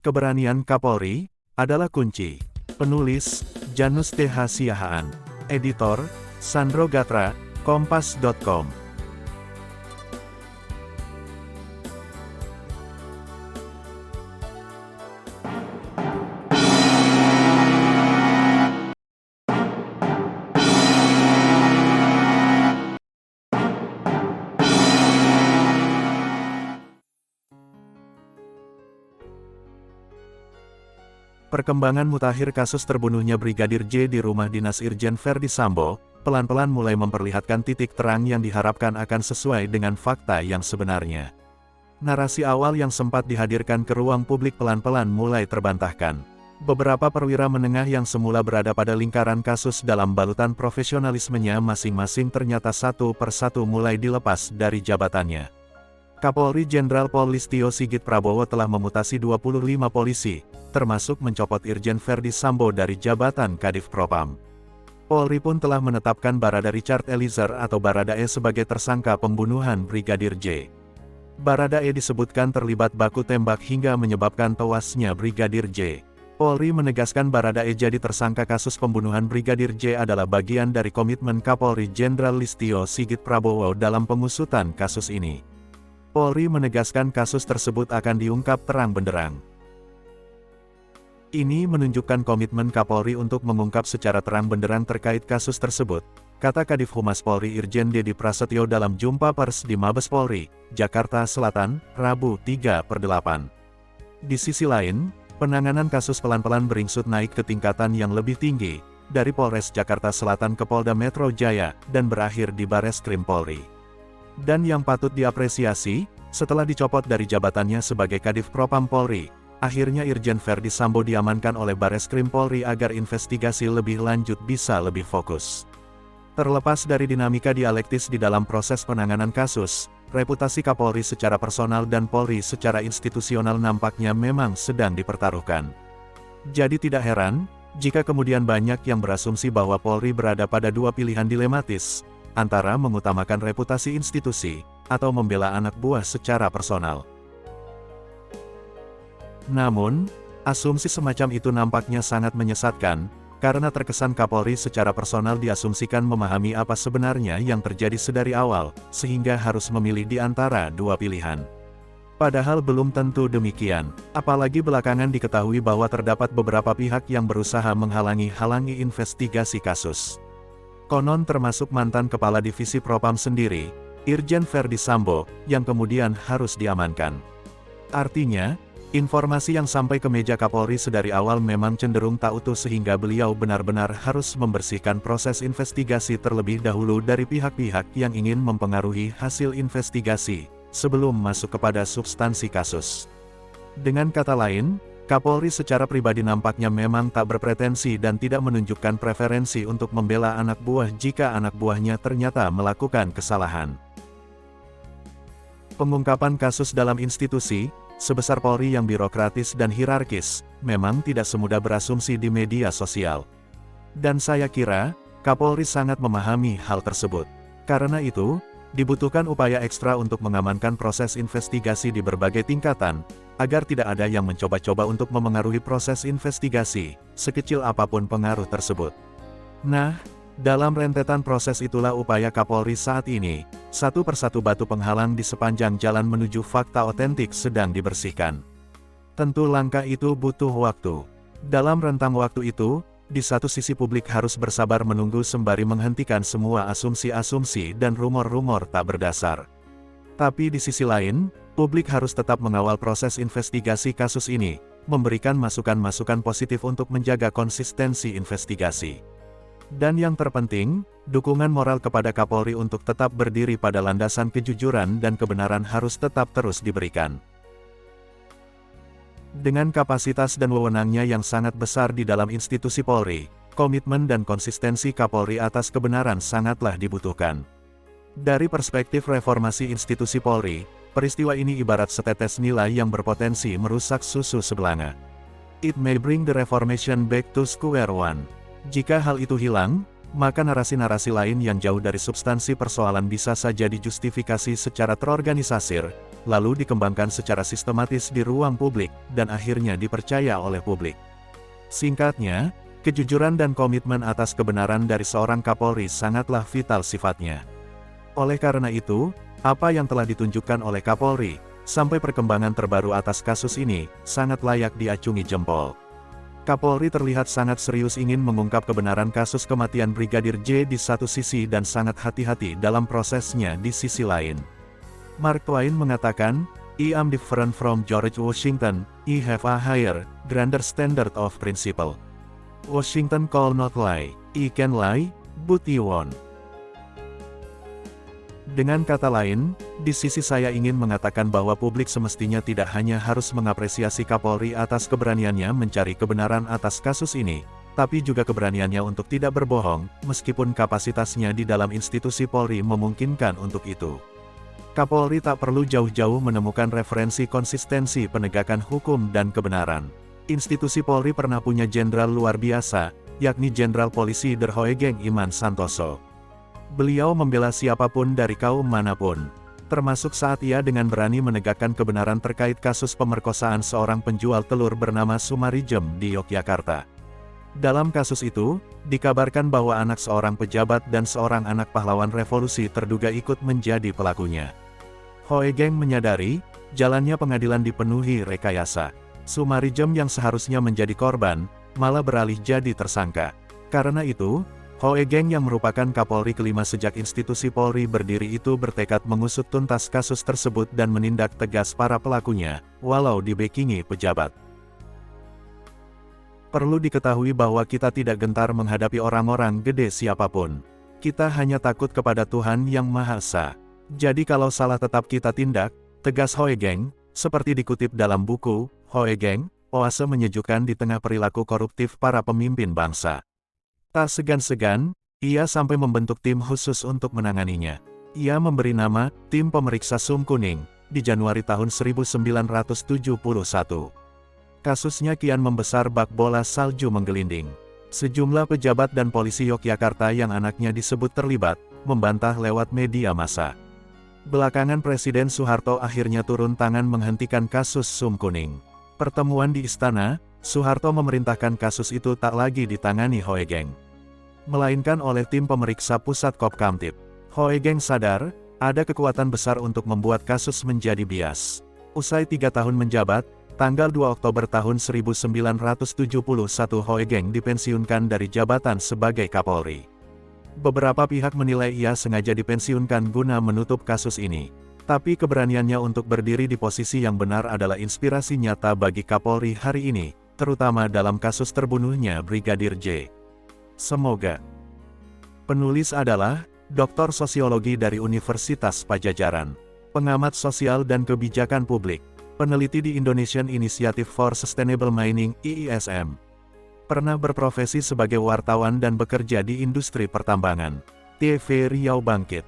Keberanian Kapolri adalah kunci. Penulis, Janus TH Siahaan. Editor, Sandro Gatra, Kompas.com. Perkembangan mutakhir kasus terbunuhnya Brigadir J di rumah dinas Irjen Verdi Sambo, pelan-pelan mulai memperlihatkan titik terang yang diharapkan akan sesuai dengan fakta yang sebenarnya. Narasi awal yang sempat dihadirkan ke ruang publik pelan-pelan mulai terbantahkan. Beberapa perwira menengah yang semula berada pada lingkaran kasus dalam balutan profesionalismenya masing-masing ternyata satu persatu mulai dilepas dari jabatannya. Kapolri Jenderal Polistio Sigit Prabowo telah memutasi 25 polisi, termasuk mencopot Irjen Verdi Sambo dari jabatan Kadif Propam. Polri pun telah menetapkan Barada Richard Eliezer atau Baradae sebagai tersangka pembunuhan Brigadir J. Baradae disebutkan terlibat baku tembak hingga menyebabkan tewasnya Brigadir J. Polri menegaskan Baradae jadi tersangka kasus pembunuhan Brigadir J adalah bagian dari komitmen Kapolri Jenderal Listio Sigit Prabowo dalam pengusutan kasus ini. Polri menegaskan kasus tersebut akan diungkap terang benderang. Ini menunjukkan komitmen Kapolri untuk mengungkap secara terang benderang terkait kasus tersebut, kata Kadif Humas Polri Irjen Dedi Prasetyo dalam jumpa pers di Mabes Polri, Jakarta Selatan, Rabu 3/8. Di sisi lain, penanganan kasus pelan-pelan beringsut naik ke tingkatan yang lebih tinggi, dari Polres Jakarta Selatan ke Polda Metro Jaya, dan berakhir di Bareskrim Polri. Dan yang patut diapresiasi, setelah dicopot dari jabatannya sebagai Kadif Propam Polri, akhirnya Irjen Verdi Sambo diamankan oleh Bareskrim Polri agar investigasi lebih lanjut bisa lebih fokus. Terlepas dari dinamika dialektis di dalam proses penanganan kasus, reputasi Kapolri secara personal dan Polri secara institusional nampaknya memang sedang dipertaruhkan. Jadi tidak heran, jika kemudian banyak yang berasumsi bahwa Polri berada pada dua pilihan dilematis, antara mengutamakan reputasi institusi, atau membela anak buah secara personal. Namun, asumsi semacam itu nampaknya sangat menyesatkan, karena terkesan Kapolri secara personal diasumsikan memahami apa sebenarnya yang terjadi sedari awal, sehingga harus memilih di antara dua pilihan. Padahal belum tentu demikian, apalagi belakangan diketahui bahwa terdapat beberapa pihak yang berusaha menghalangi investigasi kasus. Konon termasuk mantan Kepala Divisi Propam sendiri, Irjen Verdi Sambo, yang kemudian harus diamankan. Artinya, informasi yang sampai ke meja Kapolri sedari awal memang cenderung tak utuh sehingga beliau benar-benar harus membersihkan proses investigasi terlebih dahulu dari pihak-pihak yang ingin mempengaruhi hasil investigasi, sebelum masuk kepada substansi kasus. Dengan kata lain, Kapolri secara pribadi nampaknya memang tak berpretensi dan tidak menunjukkan preferensi untuk membela anak buah jika anak buahnya ternyata melakukan kesalahan. Pengungkapan kasus dalam institusi, sebesar Polri yang birokratis dan hierarkis, memang tidak semudah berasumsi di media sosial. Dan saya kira, Kapolri sangat memahami hal tersebut. Karena itu, dibutuhkan upaya ekstra untuk mengamankan proses investigasi di berbagai tingkatan, agar tidak ada yang mencoba-coba untuk memengaruhi proses investigasi, sekecil apapun pengaruh tersebut. Nah, dalam rentetan proses itulah upaya Kapolri saat ini, satu persatu batu penghalang di sepanjang jalan menuju fakta otentik sedang dibersihkan. Tentu langkah itu butuh waktu. Dalam rentang waktu itu, di satu sisi publik harus bersabar menunggu sembari menghentikan semua asumsi-asumsi dan rumor-rumor tak berdasar. Tapi di sisi lain, publik harus tetap mengawal proses investigasi kasus ini, memberikan masukan-masukan positif untuk menjaga konsistensi investigasi. Dan yang terpenting, dukungan moral kepada Kapolri untuk tetap berdiri pada landasan kejujuran dan kebenaran harus tetap terus diberikan. Dengan kapasitas dan wewenangnya yang sangat besar di dalam institusi Polri, komitmen dan konsistensi Kapolri atas kebenaran sangatlah dibutuhkan. Dari perspektif reformasi institusi Polri, peristiwa ini ibarat setetes nilai yang berpotensi merusak susu sebelanga. It may bring the reformation back to square one. Jika hal itu hilang, maka narasi-narasi lain yang jauh dari substansi persoalan bisa saja dijustifikasi secara terorganisir, lalu dikembangkan secara sistematis di ruang publik, dan akhirnya dipercaya oleh publik. Singkatnya, kejujuran dan komitmen atas kebenaran dari seorang Kapolri sangatlah vital sifatnya. Oleh karena itu, apa yang telah ditunjukkan oleh Kapolri, sampai perkembangan terbaru atas kasus ini, sangat layak diacungi jempol. Kapolri terlihat sangat serius ingin mengungkap kebenaran kasus kematian Brigadir J di satu sisi dan sangat hati-hati dalam prosesnya di sisi lain. Mark Twain mengatakan, "I am different from George Washington, I have a higher, grander standard of principle. Washington call not lie, I can lie, but I won't." Dengan kata lain, di sisi saya ingin mengatakan bahwa publik semestinya tidak hanya harus mengapresiasi Kapolri atas keberaniannya mencari kebenaran atas kasus ini, tapi juga keberaniannya untuk tidak berbohong, meskipun kapasitasnya di dalam institusi Polri memungkinkan untuk itu. Kapolri tak perlu jauh-jauh menemukan referensi konsistensi penegakan hukum dan kebenaran. Institusi Polri pernah punya jenderal luar biasa, yakni Jenderal Polisi Der Hoegeng Iman Santoso. Beliau membela siapapun dari kaum manapun, termasuk saat ia dengan berani menegakkan kebenaran terkait kasus pemerkosaan seorang penjual telur bernama Sumarijem di Yogyakarta. Dalam kasus itu, dikabarkan bahwa anak seorang pejabat dan seorang anak pahlawan revolusi terduga ikut menjadi pelakunya. Hoegeng menyadari, jalannya pengadilan dipenuhi rekayasa. Sumarijem yang seharusnya menjadi korban, malah beralih jadi tersangka. Karena itu, Hoegeng yang merupakan Kapolri kelima sejak institusi Polri berdiri itu bertekad mengusut tuntas kasus tersebut dan menindak tegas para pelakunya, walau dibekingi pejabat. Perlu diketahui bahwa kita tidak gentar menghadapi orang-orang gede siapapun. Kita hanya takut kepada Tuhan Yang Maha Esa. Jadi kalau salah tetap kita tindak, tegas Hoegeng, seperti dikutip dalam buku, Hoegeng, Oase Menyejukkan di Tengah Perilaku Koruptif Para Pemimpin Bangsa. Tak segan-segan, ia sampai membentuk tim khusus untuk menanganinya. Ia memberi nama, Tim Pemeriksa Sum Kuning, di Januari tahun 1971. Kasusnya kian membesar bak bola salju menggelinding. Sejumlah pejabat dan polisi Yogyakarta yang anaknya disebut terlibat, membantah lewat media massa. Belakangan Presiden Soeharto akhirnya turun tangan menghentikan kasus Sum Kuning. Pertemuan di istana, Soeharto memerintahkan kasus itu tak lagi ditangani Hoegeng, melainkan oleh tim pemeriksa pusat Kopkamtib. Hoegeng sadar, ada kekuatan besar untuk membuat kasus menjadi bias. Usai 3 tahun menjabat, tanggal 2 Oktober tahun 1971 Hoegeng dipensiunkan dari jabatan sebagai Kapolri. Beberapa pihak menilai ia sengaja dipensiunkan guna menutup kasus ini. Tapi keberaniannya untuk berdiri di posisi yang benar adalah inspirasi nyata bagi Kapolri hari ini, terutama dalam kasus terbunuhnya Brigadir J. Semoga. Penulis adalah Dr. Sosiologi dari Universitas Padjadjaran, pengamat sosial dan kebijakan publik, peneliti di Indonesian Initiative for Sustainable Mining (IISM). Pernah berprofesi sebagai wartawan dan bekerja di industri pertambangan. TV Riau Bangkit.